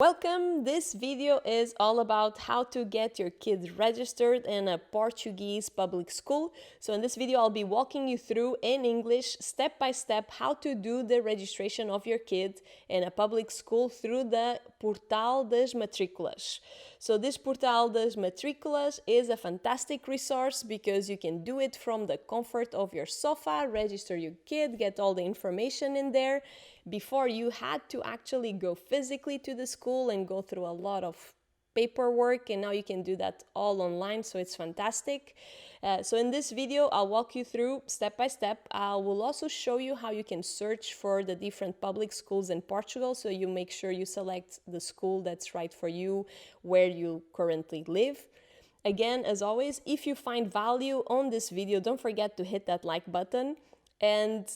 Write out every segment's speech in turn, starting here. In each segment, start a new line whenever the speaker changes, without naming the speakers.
Welcome! This video is all about how to get your kids registered in a Portuguese public school. So in this video, I'll be walking you through in English, step by step, how to do the registration of your kid in a public school through the Portal das Matriculas. So this Portal das Matriculas is a fantastic resource because you can do it from the comfort of your sofa, register your kid, get all the information in there. Before, you had to actually go physically to the school and go through a lot of paperwork, and now you can do that all online, so it's fantastic. So in this video, I'll walk you through step by step. I will also show you how you can search for the different public schools in Portugal, so you make sure you select the school that's right for you, where you currently live. Again, as always, if you find value on this video, don't forget to hit that like button. And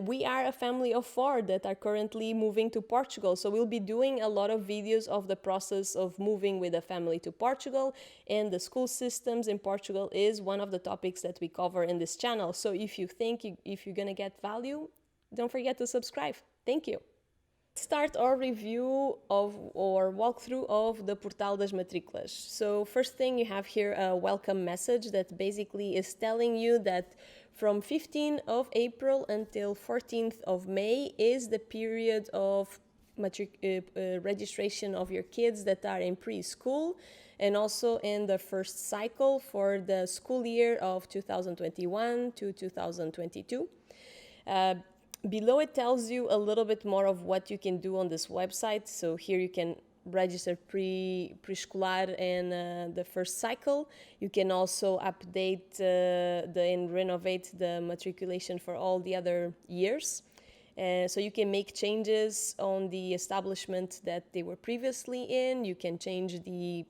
we are a family of 4 that are currently moving to Portugal. So we'll be doing a lot of videos of the process of moving with a family to Portugal, and the school systems in Portugal is one of the topics that we cover in this channel. So if you think if you're gonna get value, don't forget to subscribe. Thank you. Start our review of or walkthrough of the Portal das Matriculas. So first thing, you have here a welcome message that basically is telling you that from 15th of April until 14th of May is the period of registration of your kids that are in preschool and also in the first cycle for the school year of 2021 to 2022. Below it tells you a little bit more of what you can do on this website. So here you can register preescolar and the first cycle. You can also update and renovate the matriculation for all the other years. So you can make changes on the establishment that they were previously in. You can change the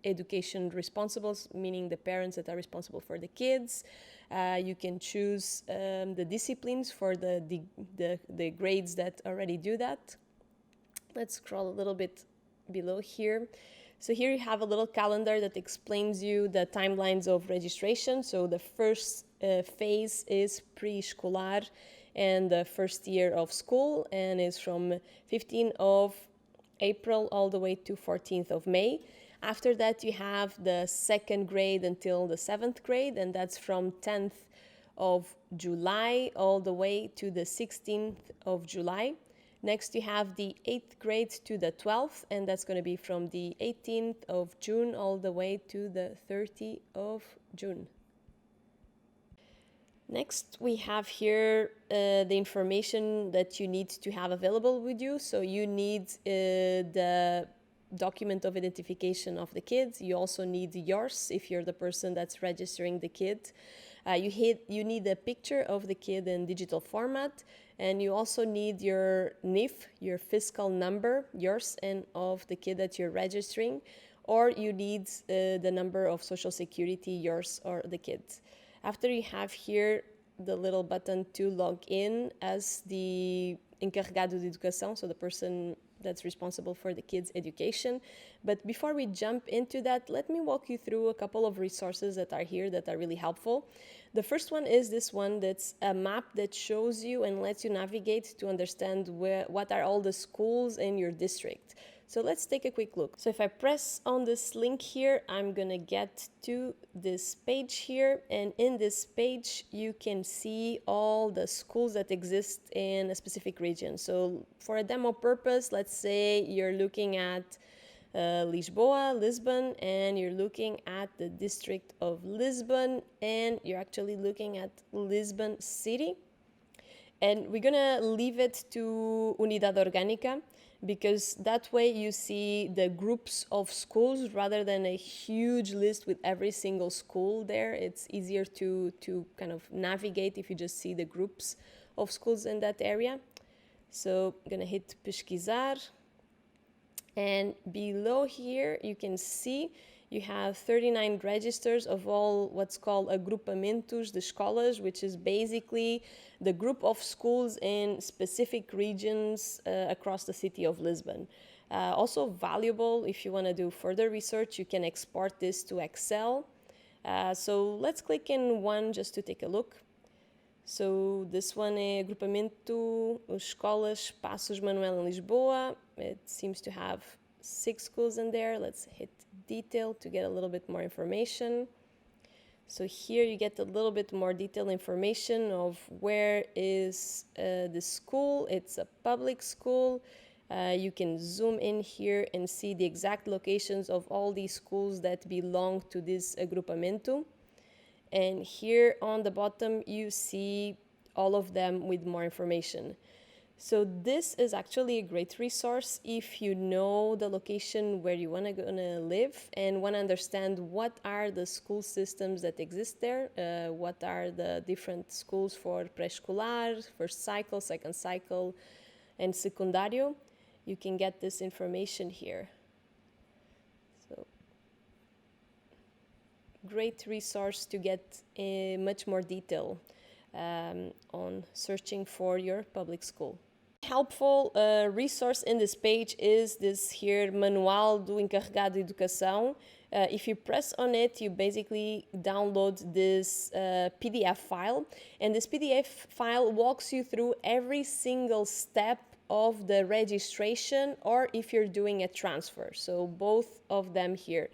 education responsibles, meaning the parents that are responsible for the kids. You can choose the disciplines for the grades that already do that. Let's scroll a little bit below here. So here you have a little calendar that explains you the timelines of registration. So the first phase is preescolar and the first year of school, and is from 15th of April all the way to 14th of May. After that, you have the second grade until the 7th grade, and that's from 10th of July all the way to the 16th of July. Next, you have the 8th grade to the 12th, and that's going to be from the 18th of June all the way to the 30th of June. Next, we have here the information that you need to have available with you. So you need the document of identification of the kids. You also need yours if you're the person that's registering the kid. You need a picture of the kid in digital format, and you also need your NIF, your fiscal number, yours and of the kid that you're registering, or you need the number of social security, yours or the kid's. After, you have here the little button to log in as the encarregado de educação, so the person that's responsible for the kids' education. But before we jump into that, let me walk you through a couple of resources that are here that are really helpful. The first one is this one that's a map that shows you and lets you navigate to understand what are all the schools in your district. So let's take a quick look. So if I press on this link here, I'm gonna get to this page here, and in this page you can see all the schools that exist in a specific region. So for a demo purpose, let's say you're looking at Lisbon, and you're looking at the district of Lisbon, and you're actually looking at Lisbon City. And we're gonna leave it to Unidade Orgânica, because that way you see the groups of schools rather than a huge list with every single school there. It's easier to kind of navigate if you just see the groups of schools in that area. So I'm gonna hit pesquisar, and below here you can see you have 39 registers of all what's called agrupamentos de escolas, which is basically the group of schools in specific regions across the city of Lisbon. Also valuable if you want to do further research, you can export this to Excel. So let's click in one just to take a look. So this one is Agrupamento Escolas Passos Manuel in Lisboa. It seems to have 6 schools in there. Let's hit detail to get a little bit more information. So here you get a little bit more detailed information of where is the school. It's a public school. You can zoom in here and see the exact locations of all these schools that belong to this agrupamento. And here on the bottom, you see all of them with more information. So this is actually a great resource if you know the location where you wanna live and wanna understand what are the school systems that exist there, what are the different schools for pré-escolar, first cycle, second cycle, and secundario. You can get this information here. So, great resource to get much more detail on searching for your public school. Helpful resource in this page is this here Manual do Encarregado de Educação. If you press on it, you basically download this PDF file, and this PDF file walks you through every single step of the registration, or if you're doing a transfer. So both of them here,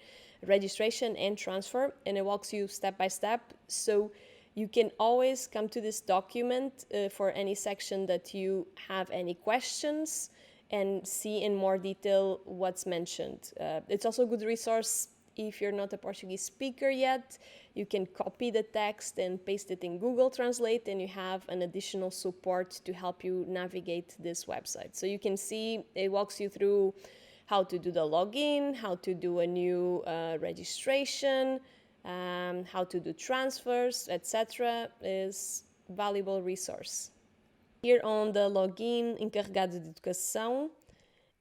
registration and transfer, and it walks you step by step. So you can always come to this document for any section that you have any questions and see in more detail what's mentioned. It's also a good resource if you're not a Portuguese speaker yet. You can copy the text and paste it in Google Translate, and you have an additional support to help you navigate this website. So you can see it walks you through how to do the login, how to do a new registration, how to do transfers, etc. is valuable resource. Here on the login Encarregado de Educação,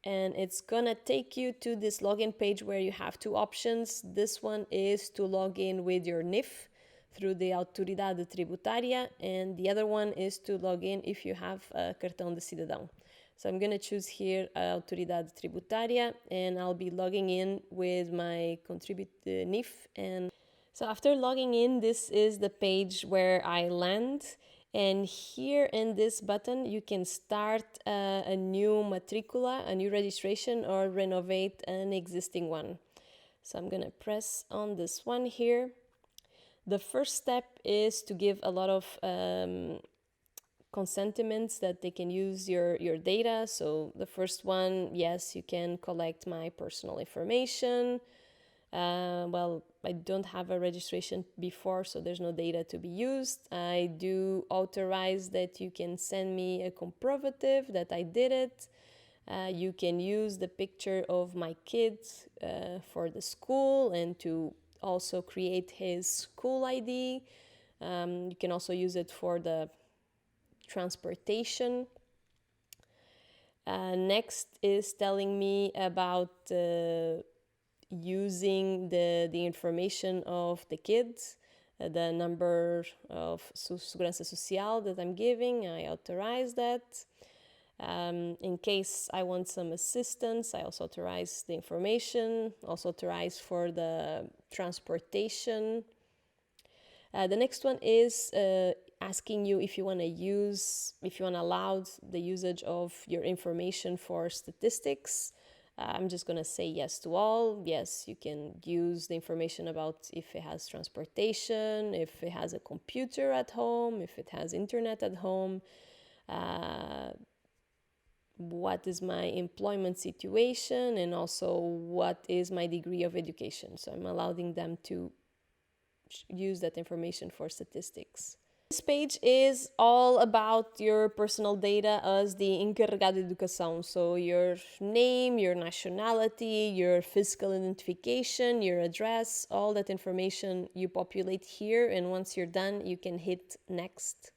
and it's gonna take you to this login page where you have two options. This one is to log in with your NIF through the Autoridade Tributária, and the other one is to log in if you have a cartão de cidadão. So I'm gonna choose here Autoridade Tributária, and I'll be logging in with my NIF. And so after logging in, this is the page where I land. And here in this button, you can start a new matricula, a new registration, or renovate an existing one. So I'm gonna press on this one here. The first step is to give a lot of consentiments that they can use your data. So the first one, yes, you can collect my personal information. Well, I don't have a registration before, so there's no data to be used. I do authorize that you can send me a comprovative that I did it. You can use the picture of my kid for the school and to also create his school ID. You can also use it for the transportation. Next is telling me about using the information of the kids, the number of segurança social that I'm giving. I authorize that. In case I want some assistance, I also authorize the information, also authorize for the transportation. The next one is asking you if you want to allow the usage of your information for statistics. I'm just going to say yes to all. Yes, you can use the information about if it has transportation, if it has a computer at home, if it has internet at home, what is my employment situation, and also what is my degree of education. So I'm allowing them to use that information for statistics. This page is all about your personal data as the encarregado de educação. So your name, your nationality, your physical identification, your address, all that information you populate here. And once you're done, you can hit next.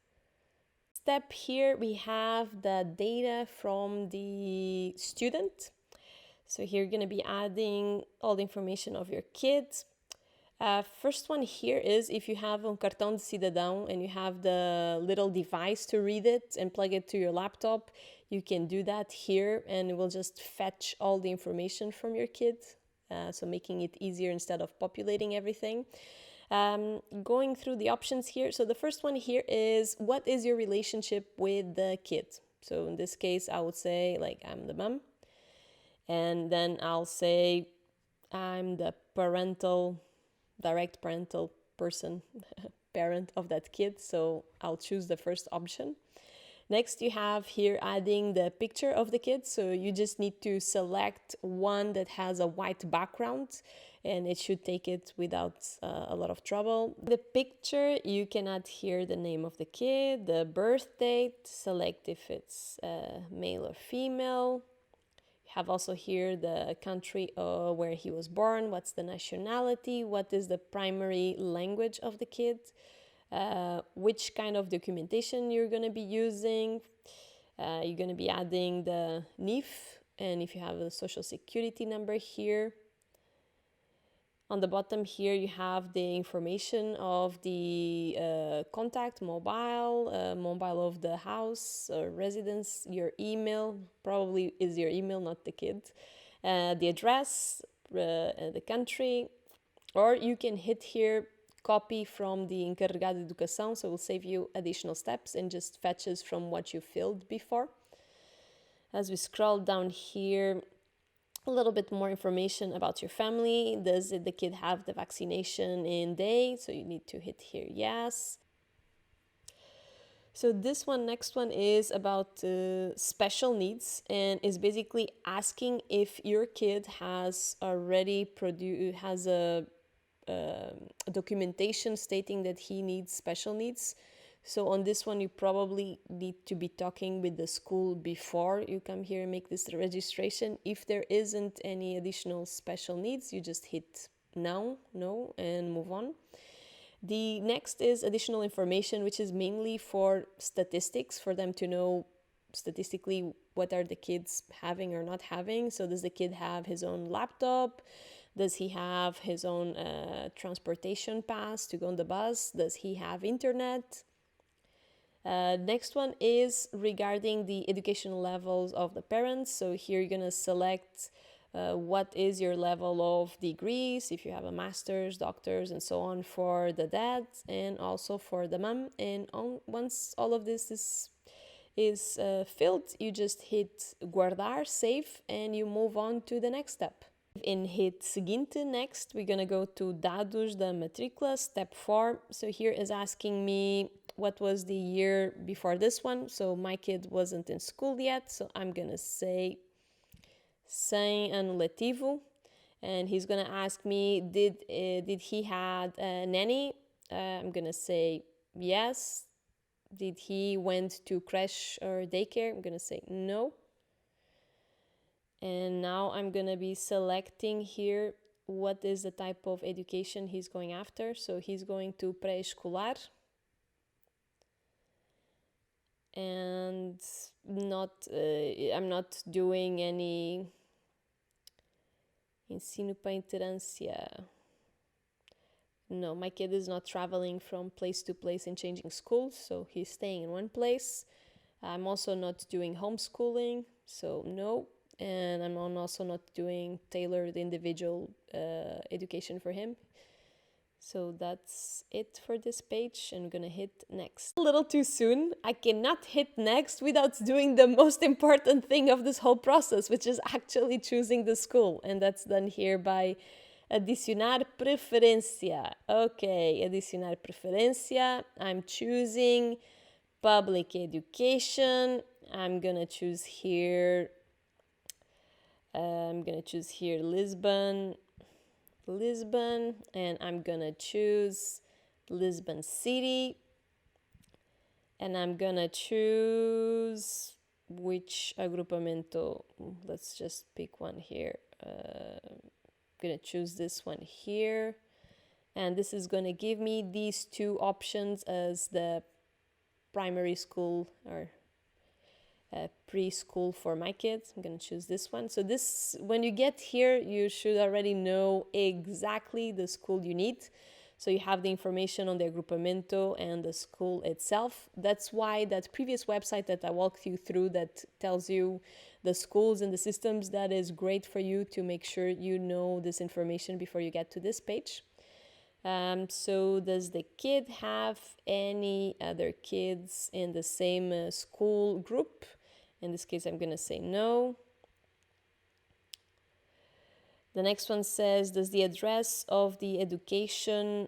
Step here, we have the data from the student. So here you're going to be adding all the information of your kids. First one here is if you have a cartão de cidadão and you have the little device to read it and plug it to your laptop, you can do that here and it will just fetch all the information from your kid, so making it easier instead of populating everything. Going through the options here, so the first one here is what is your relationship with the kid? So in this case, I would say like I'm the mom. And then I'll say I'm the direct parental person, parent of that kid, so I'll choose the first option. Next, you have here adding the picture of the kid. So you just need to select one that has a white background, and it should take it without a lot of trouble. The picture, you can add here the name of the kid, the birth date, select if it's male or female. You have also here the country where he was born, what's the nationality, what is the primary language of the kid, which kind of documentation you're going to be using. You're going to be adding the NIF, and if you have a social security number here. On the bottom here, you have the information of the contact, mobile of the house, residence, your email, probably is your email, not the kid, the address, the country, or you can hit here copy from the encarregado de educação, so it will save you additional steps and just fetches from what you filled before. As we scroll down here, a little bit more information about your family. Does the kid have the vaccination in day? So you need to hit here yes. So this one, next one is about special needs, and is basically asking if your kid has already has a documentation stating that he needs special needs. So on this one, you probably need to be talking with the school before you come here and make this registration. If there isn't any additional special needs, you just hit no, and move on. The next is additional information, which is mainly for statistics, for them to know statistically what are the kids having or not having. So does the kid have his own laptop? Does he have his own transportation pass to go on the bus? Does he have internet? Next one is regarding the educational levels of the parents. So here you're gonna select what is your level of degrees, if you have a master's, doctors, and so on for the dad, and also for the mom. And once all of this is filled, you just hit guardar, save, and you move on to the next step. In hit seguinte, next, we're gonna go to dados da matrícula, step 4. So here is asking me what was the year before this one. So my kid wasn't in school yet, so I'm gonna say sem ano letivo, and he's gonna ask me did he had a nanny. I'm gonna say yes. Did he went to creche or daycare? I'm gonna say no. And now I'm gonna be selecting here what is the type of education he's going after. So he's going to pré-escolar, and I'm not doing any ensino para iterância. No, my kid is not traveling from place to place and changing schools, so he's staying in one place. I'm also not doing homeschooling, so no. And I'm also not doing tailored individual education for him. So that's it for this page, and I'm gonna hit next. A little too soon. I cannot hit next without doing the most important thing of this whole process, which is actually choosing the school. And that's done here by adicionar preferência. Okay, adicionar preferência. I'm choosing public education. I'm gonna choose here Lisbon, and I'm gonna choose Lisbon City, and I'm gonna choose which agrupamento. Let's just pick one here. I'm gonna choose this one here, and this is gonna give me these two options as the primary school or preschool for my kids. I'm gonna choose this one. So this, when you get here, you should already know exactly the school you need. So you have the information on the agrupamento and the school itself. That's why that previous website that I walked you through that tells you the schools and the systems, that is great for you to make sure you know this information before you get to this page. So does the kid have any other kids in the same school group? In this case, I'm gonna say no. The next one says, does the address of the education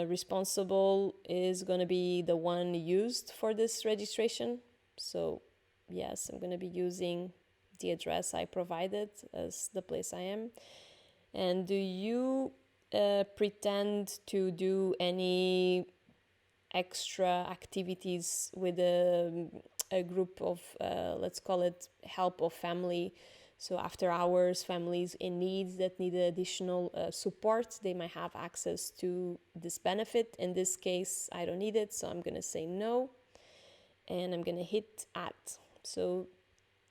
responsible is going to be the one used for this registration? So yes, I'm going to be using the address I provided as the place I am. And do you pretend to do any extra activities with a group of, let's call it help of family? So after hours, families in need that need additional support, they might have access to this benefit. In this case, I don't need it, so I'm going to say no. And I'm going to hit add. So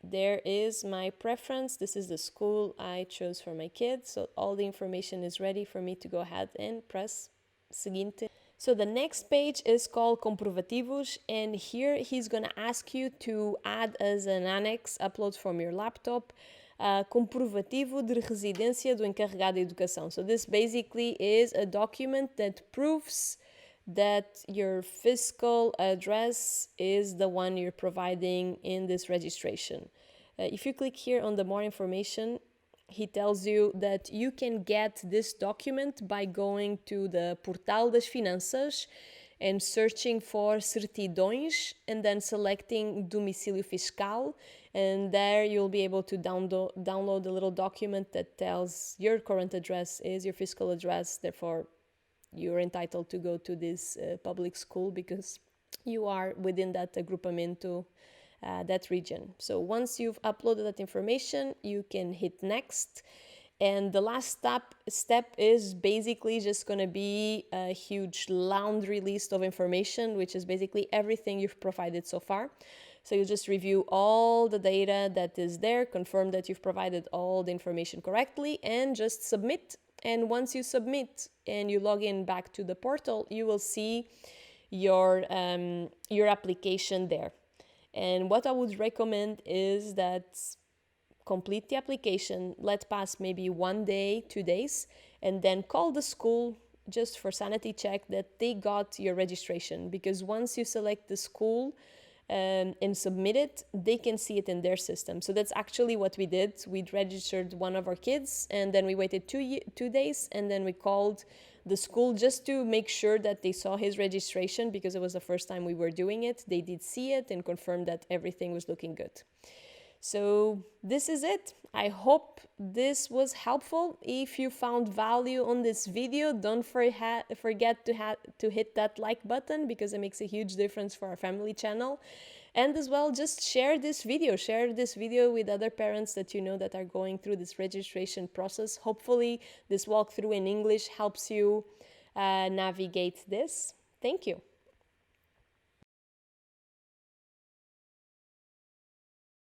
there is my preference. This is the school I chose for my kids. So all the information is ready for me to go ahead and press seguinte. So the next page is called Comprovativos, and here he's going to ask you to add as an annex, upload from your laptop, comprovativo de residência do encarregado de educação. So this basically is a document that proves that your fiscal address is the one you're providing in this registration. If you click here on the more information, he tells you that you can get this document by going to the Portal das Finanças and searching for certidões and then selecting domicílio fiscal, and there you'll be able to download a little document that tells your current address is your fiscal address, therefore you're entitled to go to this public school because you are within that agrupamento, that region. So once you've uploaded that information, you can hit next. And the last step is basically just going to be a huge laundry list of information, which is basically everything you've provided so far. So you just review all the data that is there, confirm that you've provided all the information correctly, and just submit. And once you submit and you log in back to the portal, you will see your application there. And what I would recommend is that complete the application, let pass maybe 1 day, 2 days, and then call the school just for sanity check that they got your registration. Because once you select the school and submit it, they can see it in their system. So that's actually what we did. We registered one of our kids, and then we waited 2 days, and then we called the school just to make sure that they saw his registration, because it was the first time we were doing it. They did see it and confirmed that everything was looking good. So this is it. I hope this was helpful. If you found value on this video, don't forget to hit that like button, because it makes a huge difference for our family channel. And as well, just share this video with other parents that you know that are going through this registration process. Hopefully this walkthrough in English helps you navigate this. Thank you.